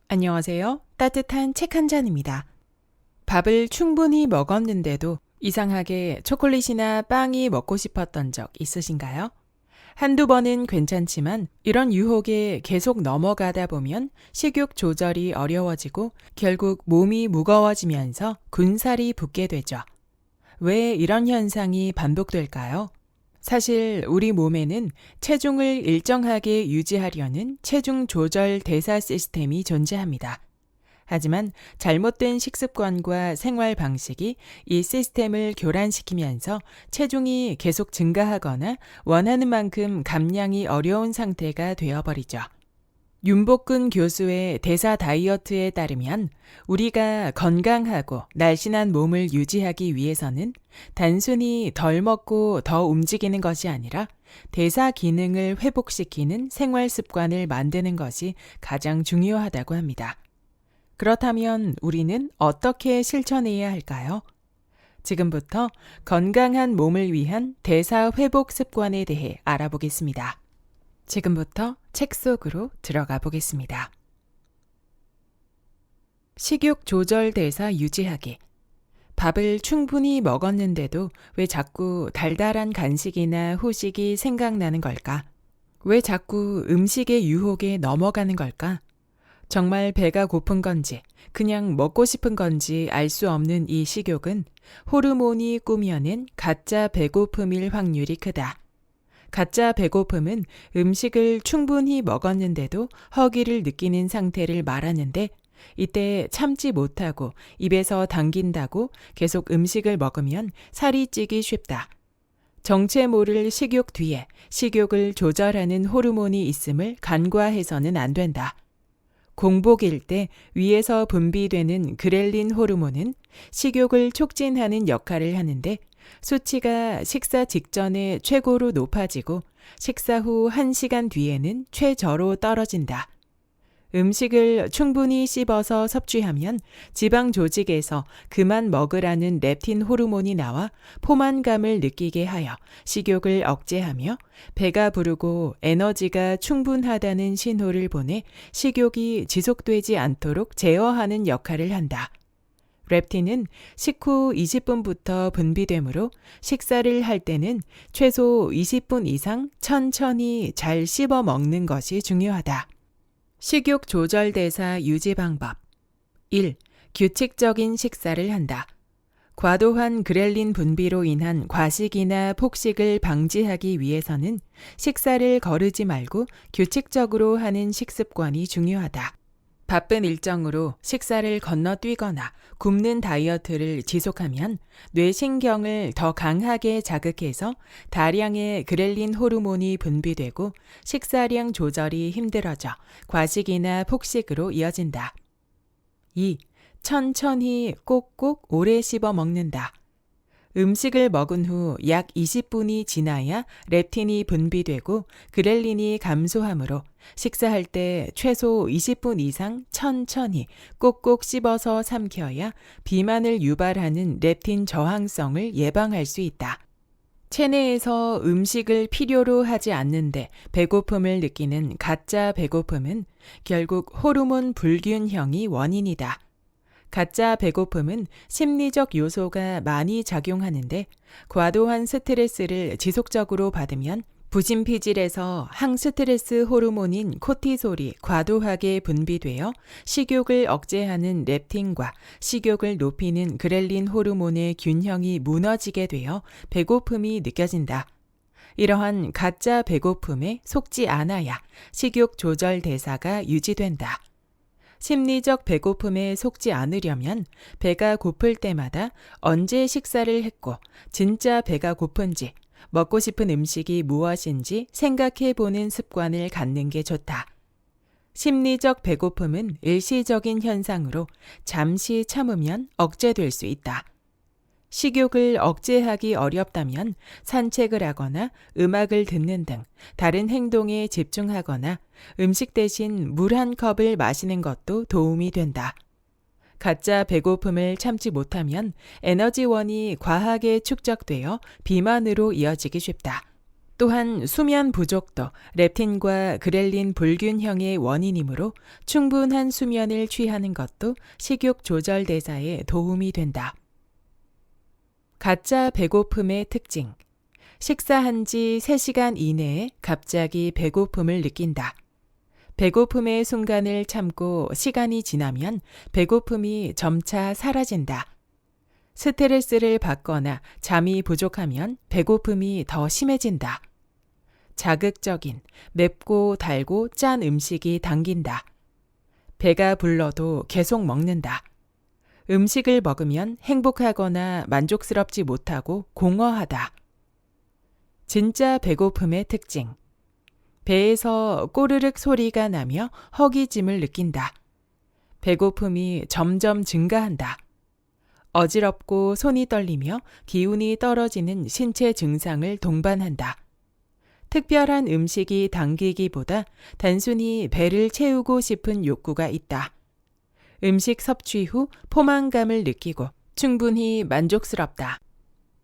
안녕하세요. 따뜻한 책 한 잔입니다. 밥을 충분히 먹었는데도 이상하게 초콜릿이나 빵이 먹고 싶었던 적 있으신가요? 한두 번은 괜찮지만 이런 유혹에 계속 넘어가다 보면 식욕 조절이 어려워지고 결국 몸이 무거워지면서 군살이 붙게 되죠. 왜 이런 현상이 반복될까요? 사실 우리 몸에는 체중을 일정하게 유지하려는 체중 조절 대사 시스템이 존재합니다. 하지만 잘못된 식습관과 생활 방식이 이 시스템을 교란시키면서 체중이 계속 증가하거나 원하는 만큼 감량이 어려운 상태가 되어버리죠. 윤복근 교수의 대사 다이어트에 따르면 우리가 건강하고 날씬한 몸을 유지하기 위해서는 단순히 덜 먹고 더 움직이는 것이 아니라 대사 기능을 회복시키는 생활 습관을 만드는 것이 가장 중요하다고 합니다. 그렇다면 우리는 어떻게 실천해야 할까요? 지금부터 건강한 몸을 위한 대사 회복 습관에 대해 알아보겠습니다. 지금부터 책 속으로 들어가 보겠습니다. 식욕 조절 대사 유지하기. 밥을 충분히 먹었는데도 왜 자꾸 달달한 간식이나 후식이 생각나는 걸까? 왜 자꾸 음식의 유혹에 넘어가는 걸까? 정말 배가 고픈 건지, 그냥 먹고 싶은 건지 알 수 없는 이 식욕은 호르몬이 꾸며낸 가짜 배고픔일 확률이 크다. 가짜 배고픔은 음식을 충분히 먹었는데도 허기를 느끼는 상태를 말하는데 이때 참지 못하고 입에서 당긴다고 계속 음식을 먹으면 살이 찌기 쉽다. 정체 모를 식욕 뒤에 식욕을 조절하는 호르몬이 있음을 간과해서는 안 된다. 공복일 때 위에서 분비되는 그렐린 호르몬은 식욕을 촉진하는 역할을 하는데 수치가 식사 직전에 최고로 높아지고 식사 후 1시간 뒤에는 최저로 떨어진다. 음식을 충분히 씹어서 섭취하면 지방 조직에서 그만 먹으라는 렙틴 호르몬이 나와 포만감을 느끼게 하여 식욕을 억제하며 배가 부르고 에너지가 충분하다는 신호를 보내 식욕이 지속되지 않도록 제어하는 역할을 한다. 렙틴은 식후 20분부터 분비되므로 식사를 할 때는 최소 20분 이상 천천히 잘 씹어 먹는 것이 중요하다. 식욕 조절 대사 유지 방법 1. 규칙적인 식사를 한다. 과도한 그렐린 분비로 인한 과식이나 폭식을 방지하기 위해서는 식사를 거르지 말고 규칙적으로 하는 식습관이 중요하다. 바쁜 일정으로 식사를 건너뛰거나 굶는 다이어트를 지속하면 뇌신경을 더 강하게 자극해서 다량의 그렐린 호르몬이 분비되고 식사량 조절이 힘들어져 과식이나 폭식으로 이어진다. 2. 천천히 꼭꼭 오래 씹어 먹는다. 음식을 먹은 후 약 20분이 지나야 렙틴이 분비되고 그렐린이 감소하므로 식사할 때 최소 20분 이상 천천히 꼭꼭 씹어서 삼켜야 비만을 유발하는 렙틴 저항성을 예방할 수 있다. 체내에서 음식을 필요로 하지 않는데 배고픔을 느끼는 가짜 배고픔은 결국 호르몬 불균형이 원인이다. 가짜 배고픔은 심리적 요소가 많이 작용하는데 과도한 스트레스를 지속적으로 받으면 부신피질에서 항스트레스 호르몬인 코티솔이 과도하게 분비되어 식욕을 억제하는 렙틴과 식욕을 높이는 그렐린 호르몬의 균형이 무너지게 되어 배고픔이 느껴진다. 이러한 가짜 배고픔에 속지 않아야 식욕 조절 대사가 유지된다. 심리적 배고픔에 속지 않으려면 배가 고플 때마다 언제 식사를 했고 진짜 배가 고픈지 먹고 싶은 음식이 무엇인지 생각해 보는 습관을 갖는 게 좋다. 심리적 배고픔은 일시적인 현상으로 잠시 참으면 억제될 수 있다. 식욕을 억제하기 어렵다면 산책을 하거나 음악을 듣는 등 다른 행동에 집중하거나 음식 대신 물 한 컵을 마시는 것도 도움이 된다. 가짜 배고픔을 참지 못하면 에너지원이 과하게 축적되어 비만으로 이어지기 쉽다. 또한 수면 부족도 렙틴과 그렐린 불균형의 원인이므로 충분한 수면을 취하는 것도 식욕 조절 대사에 도움이 된다. 가짜 배고픔의 특징. 식사한 지 3시간 이내에 갑자기 배고픔을 느낀다. 배고픔의 순간을 참고 시간이 지나면 배고픔이 점차 사라진다. 스트레스를 받거나 잠이 부족하면 배고픔이 더 심해진다. 자극적인, 맵고 달고 짠 음식이 당긴다. 배가 불러도 계속 먹는다. 음식을 먹으면 행복하거나 만족스럽지 못하고 공허하다. 진짜 배고픔의 특징. 배에서 꼬르륵 소리가 나며 허기짐을 느낀다. 배고픔이 점점 증가한다. 어지럽고 손이 떨리며 기운이 떨어지는 신체 증상을 동반한다. 특별한 음식이 당기기보다 단순히 배를 채우고 싶은 욕구가 있다. 음식 섭취 후 포만감을 느끼고 충분히 만족스럽다.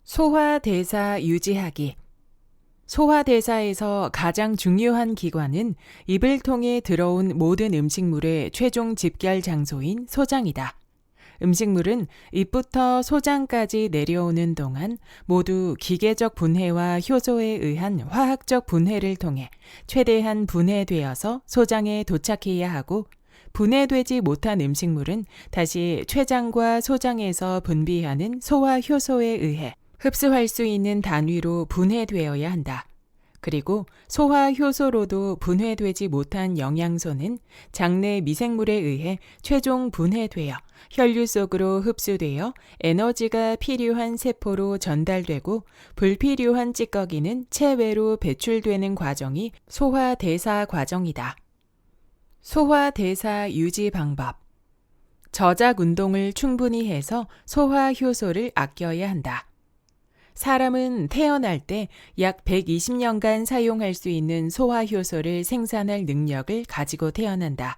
소화대사 유지하기. 소화대사에서 가장 중요한 기관은 입을 통해 들어온 모든 음식물의 최종 집결 장소인 소장이다. 음식물은 입부터 소장까지 내려오는 동안 모두 기계적 분해와 효소에 의한 화학적 분해를 통해 최대한 분해되어서 소장에 도착해야 하고, 분해되지 못한 음식물은 다시 췌장과 소장에서 분비하는 소화 효소에 의해 흡수할 수 있는 단위로 분해되어야 한다. 그리고 소화 효소로도 분해되지 못한 영양소는 장내 미생물에 의해 최종 분해되어 혈류 속으로 흡수되어 에너지가 필요한 세포로 전달되고, 불필요한 찌꺼기는 체외로 배출되는 과정이 소화대사 과정이다. 소화대사 유지 방법. 저작 운동을 충분히 해서 소화 효소를 아껴야 한다. 사람은 태어날 때 약 120년간 사용할 수 있는 소화효소를 생산할 능력을 가지고 태어난다.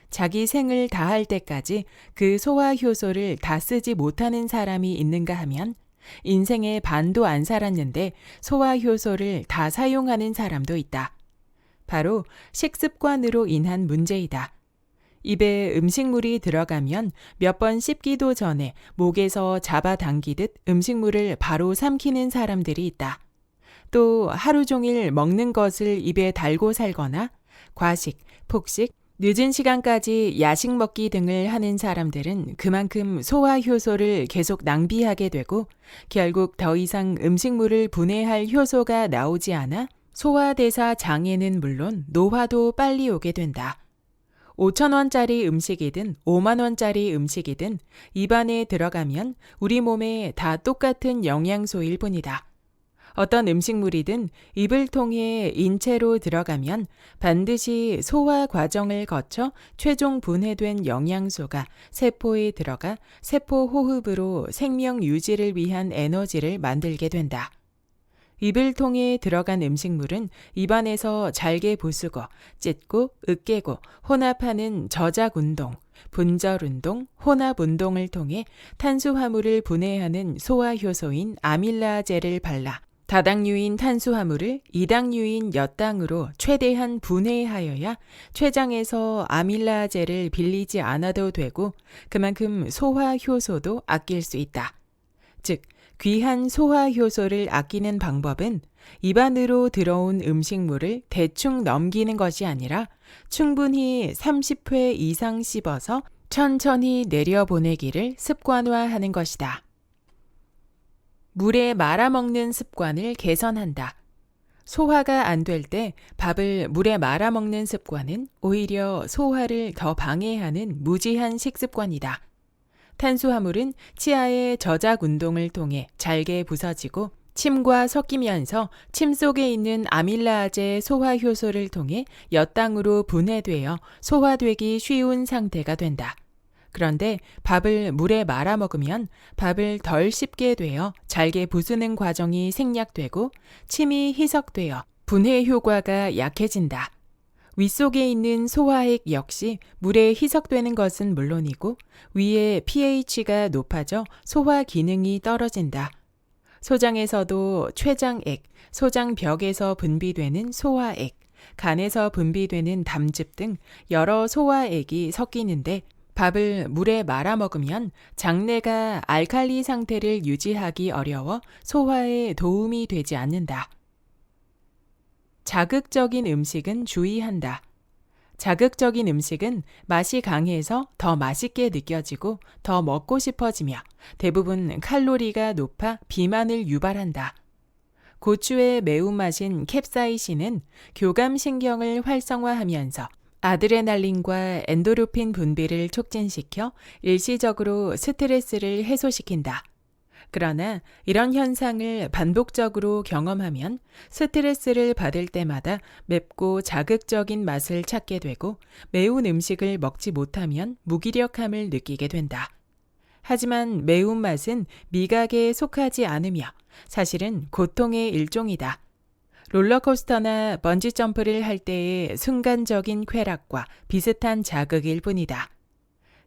자기 생을 다할 때까지 그 소화효소를 다 쓰지 못하는 사람이 있는가 하면 인생의 반도 안 살았는데 소화효소를 다 사용하는 사람도 있다. 바로 식습관으로 인한 문제이다. 입에 음식물이 들어가면 몇 번 씹기도 전에 목에서 잡아당기듯 음식물을 바로 삼키는 사람들이 있다. 또 하루 종일 먹는 것을 입에 달고 살거나 과식, 폭식, 늦은 시간까지 야식 먹기 등을 하는 사람들은 그만큼 소화효소를 계속 낭비하게 되고, 결국 더 이상 음식물을 분해할 효소가 나오지 않아 소화대사 장애는 물론 노화도 빨리 오게 된다. 5,000원짜리 음식이든 5만원짜리 음식이든 입안에 들어가면 우리 몸에 다 똑같은 영양소일 뿐이다. 어떤 음식물이든 입을 통해 인체로 들어가면 반드시 소화 과정을 거쳐 최종 분해된 영양소가 세포에 들어가 세포 호흡으로 생명 유지를 위한 에너지를 만들게 된다. 입을 통해 들어간 음식물은 입안에서 잘게 부수고 찢고 으깨고 혼합하는 저작 운동, 분절 운동, 혼합 운동을 통해 탄수화물을 분해하는 소화 효소인 아밀라제를 발라 다당류인 탄수화물을 이당류인 엿당으로 최대한 분해하여야 췌장에서 아밀라제를 빌리지 않아도 되고, 그만큼 소화 효소도 아낄 수 있다. 즉, 귀한 소화 효소를 아끼는 방법은 입안으로 들어온 음식물을 대충 넘기는 것이 아니라 충분히 30회 이상 씹어서 천천히 내려보내기를 습관화하는 것이다. 물에 말아먹는 습관을 개선한다. 소화가 안 될 때 밥을 물에 말아먹는 습관은 오히려 소화를 더 방해하는 무지한 식습관이다. 탄수화물은 치아의 저작 운동을 통해 잘게 부서지고 침과 섞이면서 침 속에 있는 아밀라제 소화 효소를 통해 엿당으로 분해되어 소화되기 쉬운 상태가 된다. 그런데 밥을 물에 말아 먹으면 밥을 덜 씹게 되어 잘게 부수는 과정이 생략되고 침이 희석되어 분해 효과가 약해진다. 윗속에 있는 소화액 역시 물에 희석되는 것은 물론이고 위에 pH가 높아져 소화 기능이 떨어진다. 소장에서도 췌장액, 소장벽에서 분비되는 소화액, 간에서 분비되는 담즙 등 여러 소화액이 섞이는데 밥을 물에 말아 먹으면 장내가 알칼리 상태를 유지하기 어려워 소화에 도움이 되지 않는다. 자극적인 음식은 주의한다. 자극적인 음식은 맛이 강해서 더 맛있게 느껴지고 더 먹고 싶어지며 대부분 칼로리가 높아 비만을 유발한다. 고추의 매운맛인 캡사이신은 교감신경을 활성화하면서 아드레날린과 엔도르핀 분비를 촉진시켜 일시적으로 스트레스를 해소시킨다. 그러나 이런 현상을 반복적으로 경험하면 스트레스를 받을 때마다 맵고 자극적인 맛을 찾게 되고 매운 음식을 먹지 못하면 무기력함을 느끼게 된다. 하지만 매운맛은 미각에 속하지 않으며 사실은 고통의 일종이다. 롤러코스터나 번지점프를 할 때의 순간적인 쾌락과 비슷한 자극일 뿐이다.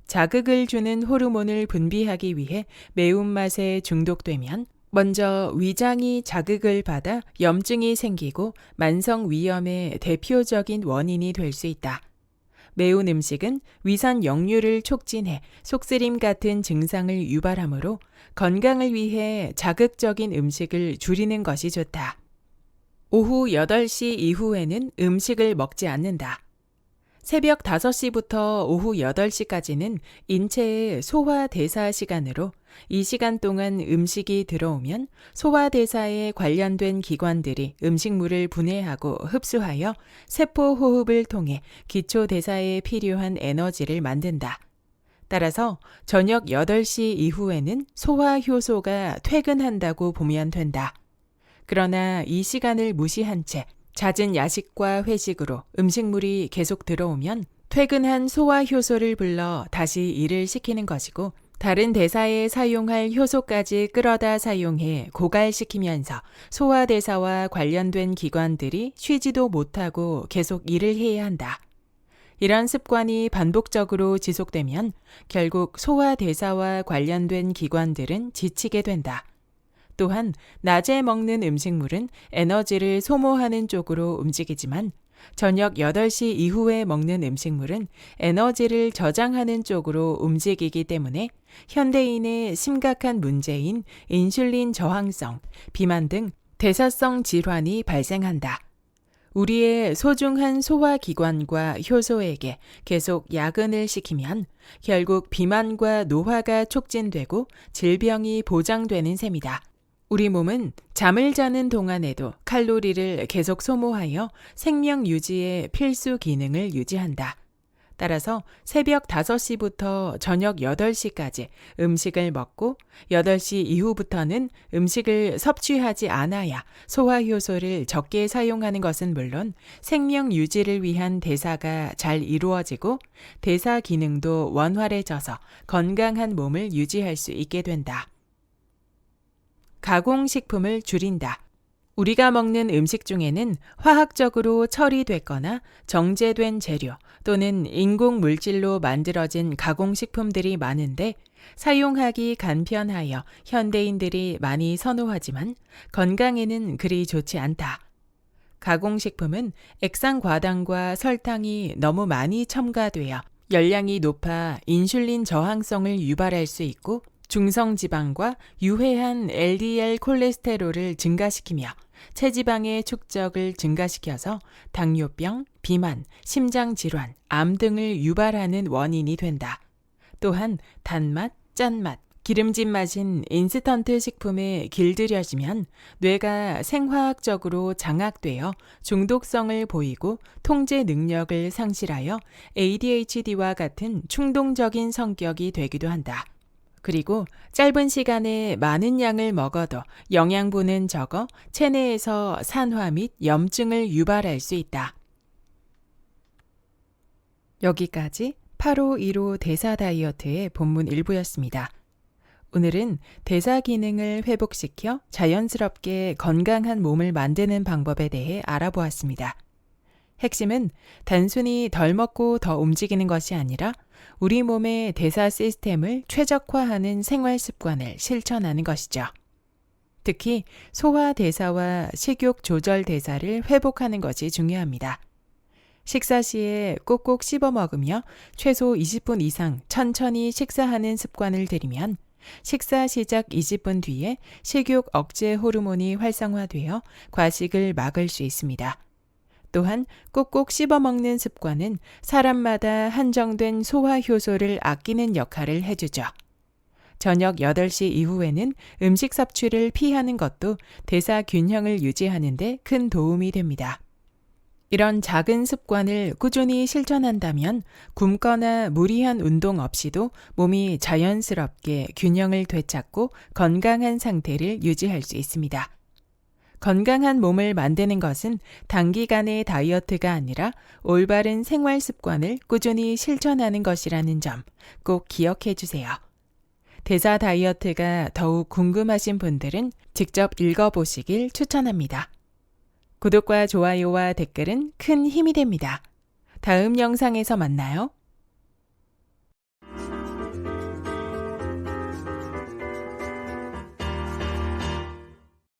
자극을 주는 호르몬을 분비하기 위해 매운맛에 중독되면 먼저 위장이 자극을 받아 염증이 생기고 만성위염의 대표적인 원인이 될 수 있다. 매운 음식은 위산 역류를 촉진해 속쓰림 같은 증상을 유발하므로 건강을 위해 자극적인 음식을 줄이는 것이 좋다. 오후 8시 이후에는 음식을 먹지 않는다. 새벽 5시부터 오후 8시까지는 인체의 소화대사 시간으로 이 시간 동안 음식이 들어오면 소화대사에 관련된 기관들이 음식물을 분해하고 흡수하여 세포 호흡을 통해 기초대사에 필요한 에너지를 만든다. 따라서 저녁 8시 이후에는 소화효소가 퇴근한다고 보면 된다. 그러나 이 시간을 무시한 채 잦은 야식과 회식으로 음식물이 계속 들어오면 퇴근한 소화효소를 불러 다시 일을 시키는 것이고 다른 대사에 사용할 효소까지 끌어다 사용해 고갈시키면서 소화대사와 관련된 기관들이 쉬지도 못하고 계속 일을 해야 한다. 이런 습관이 반복적으로 지속되면 결국 소화대사와 관련된 기관들은 지치게 된다. 또한 낮에 먹는 음식물은 에너지를 소모하는 쪽으로 움직이지만 저녁 8시 이후에 먹는 음식물은 에너지를 저장하는 쪽으로 움직이기 때문에 현대인의 심각한 문제인 인슐린 저항성, 비만 등 대사성 질환이 발생한다. 우리의 소중한 소화기관과 효소에게 계속 야근을 시키면 결국 비만과 노화가 촉진되고 질병이 보장되는 셈이다. 우리 몸은 잠을 자는 동안에도 칼로리를 계속 소모하여 생명 유지의 필수 기능을 유지한다. 따라서 새벽 5시부터 저녁 8시까지 음식을 먹고 8시 이후부터는 음식을 섭취하지 않아야 소화효소를 적게 사용하는 것은 물론 생명 유지를 위한 대사가 잘 이루어지고 대사 기능도 원활해져서 건강한 몸을 유지할 수 있게 된다. 가공식품을 줄인다. 우리가 먹는 음식 중에는 화학적으로 처리됐거나 정제된 재료 또는 인공 물질로 만들어진 가공식품들이 많은데 사용하기 간편하여 현대인들이 많이 선호하지만 건강에는 그리 좋지 않다. 가공식품은 액상과당과 설탕이 너무 많이 첨가되어 열량이 높아 인슐린 저항성을 유발할 수 있고 중성지방과 유해한 LDL 콜레스테롤을 증가시키며 체지방의 축적을 증가시켜서 당뇨병, 비만, 심장질환, 암 등을 유발하는 원인이 된다. 또한 단맛, 짠맛, 기름진 맛인 인스턴트 식품에 길들여지면 뇌가 생화학적으로 장악되어 중독성을 보이고 통제 능력을 상실하여 ADHD와 같은 충동적인 성격이 되기도 한다. 그리고 짧은 시간에 많은 양을 먹어도 영양분은 적어 체내에서 산화 및 염증을 유발할 수 있다. 여기까지 8515 대사 다이어트의 본문 일부였습니다. 오늘은 대사 기능을 회복시켜 자연스럽게 건강한 몸을 만드는 방법에 대해 알아보았습니다. 핵심은 단순히 덜 먹고 더 움직이는 것이 아니라 우리 몸의 대사 시스템을 최적화하는 생활 습관을 실천하는 것이죠. 특히 소화 대사와 식욕 조절 대사를 회복하는 것이 중요합니다. 식사 시에 꼭꼭 씹어 먹으며 최소 20분 이상 천천히 식사하는 습관을 들이면 식사 시작 20분 뒤에 식욕 억제 호르몬이 활성화되어 과식을 막을 수 있습니다. 또한 꼭꼭 씹어 먹는 습관은 사람마다 한정된 소화 효소를 아끼는 역할을 해주죠. 저녁 8시 이후에는 음식 섭취를 피하는 것도 대사 균형을 유지하는 데 큰 도움이 됩니다. 이런 작은 습관을 꾸준히 실천한다면 굶거나 무리한 운동 없이도 몸이 자연스럽게 균형을 되찾고 건강한 상태를 유지할 수 있습니다. 건강한 몸을 만드는 것은 단기간의 다이어트가 아니라 올바른 생활 습관을 꾸준히 실천하는 것이라는 점 꼭 기억해 주세요. 대사 다이어트가 더욱 궁금하신 분들은 직접 읽어보시길 추천합니다. 구독과 좋아요와 댓글은 큰 힘이 됩니다. 다음 영상에서 만나요.